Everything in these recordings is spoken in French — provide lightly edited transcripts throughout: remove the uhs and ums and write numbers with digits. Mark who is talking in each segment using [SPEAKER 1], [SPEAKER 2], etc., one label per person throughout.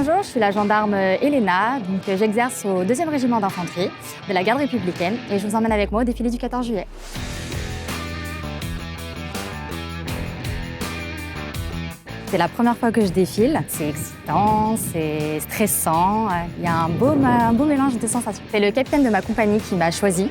[SPEAKER 1] Bonjour, je suis la gendarme Elena, j'exerce au 2e régiment d'infanterie de la garde républicaine et je vous emmène avec moi au défilé du 14 juillet. C'est la première fois que je défile, c'est excitant, c'est stressant, il y a un beau mélange de sensations. C'est le capitaine de ma compagnie qui m'a choisie,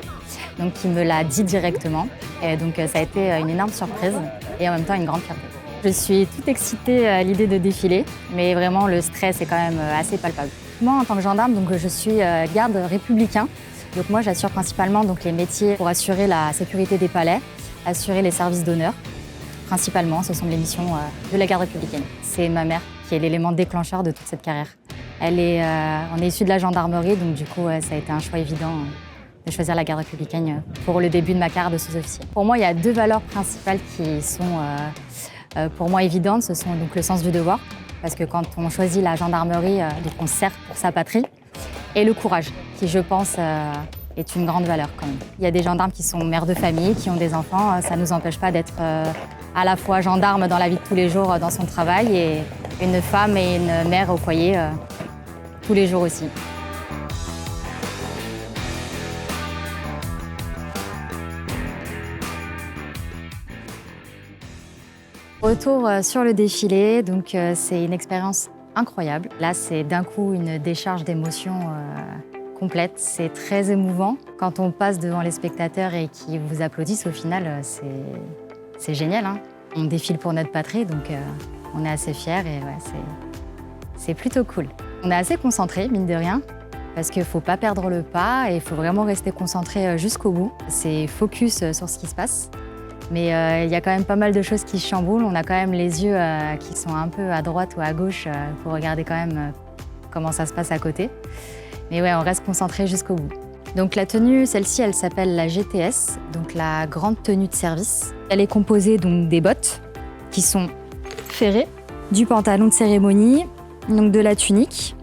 [SPEAKER 1] qui me l'a dit directement et ça a été une énorme surprise et en même temps une grande fierté. Je suis toute excitée à l'idée de défiler, mais vraiment le stress est quand même assez palpable. Moi, en tant que gendarme, je suis garde républicain. Donc moi, j'assure principalement les métiers pour assurer la sécurité des palais, assurer les services d'honneur. Principalement, ce sont les missions de la garde républicaine. C'est ma mère qui est l'élément déclencheur de toute cette carrière. On est issu de la gendarmerie, ça a été un choix évident de choisir la garde républicaine pour le début de ma carrière de sous-officier. Pour moi, il y a 2 valeurs principales qui sont pour moi évidentes. Ce sont le sens du devoir, parce que quand on choisit la gendarmerie, on sert pour sa patrie, et le courage, qui je pense est une grande valeur quand même. Il y a des gendarmes qui sont mères de famille, qui ont des enfants, ça ne nous empêche pas d'être à la fois gendarme dans la vie de tous les jours dans son travail et une femme et une mère au foyer tous les jours aussi. Retour sur le défilé, c'est une expérience incroyable. Là, c'est d'un coup une décharge d'émotions complète. C'est très émouvant. Quand on passe devant les spectateurs et qu'ils vous applaudissent, au final, c'est génial. On défile pour notre patrie, on est assez fiers et c'est plutôt cool. On est assez concentrés, mine de rien, parce qu'il ne faut pas perdre le pas et il faut vraiment rester concentré jusqu'au bout. C'est focus sur ce qui se passe. Mais il y a quand même pas mal de choses qui chamboulent. On a quand même les yeux qui sont un peu à droite ou à gauche pour regarder quand même comment ça se passe à côté. Mais ouais, on reste concentré jusqu'au bout. Donc la tenue, celle-ci, elle s'appelle la GTS, la grande tenue de service. Elle est composée des bottes qui sont ferrées, du pantalon de cérémonie, de la tunique,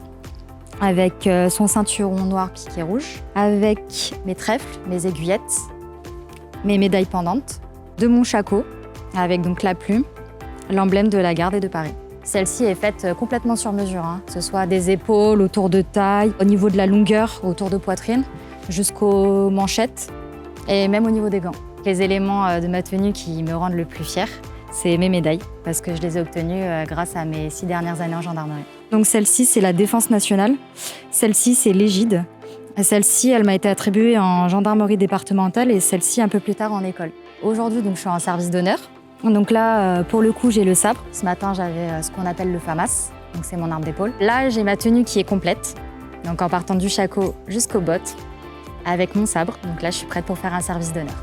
[SPEAKER 1] avec son ceinturon noir piqué rouge, avec mes trèfles, mes aiguillettes, mes médailles pendantes, de mon shako, avec la plume, l'emblème de la garde et de Paris. Celle-ci est faite complètement sur mesure, que ce soit des épaules, autour de taille, au niveau de la longueur, autour de poitrine, jusqu'aux manchettes et même au niveau des gants. Les éléments de ma tenue qui me rendent le plus fière, c'est mes médailles, parce que je les ai obtenues grâce à mes 6 dernières années en gendarmerie. Donc celle-ci, c'est la Défense nationale. Celle-ci, c'est l'Égide. Celle-ci, elle m'a été attribuée en gendarmerie départementale et celle-ci un peu plus tard en école. Aujourd'hui, je suis en service d'honneur. Donc là, pour le coup, j'ai le sabre. Ce matin, j'avais ce qu'on appelle le FAMAS, c'est mon arme d'épaule. Là, j'ai ma tenue qui est complète, en partant du shako jusqu'aux bottes, avec mon sabre. Donc là, je suis prête pour faire un service d'honneur.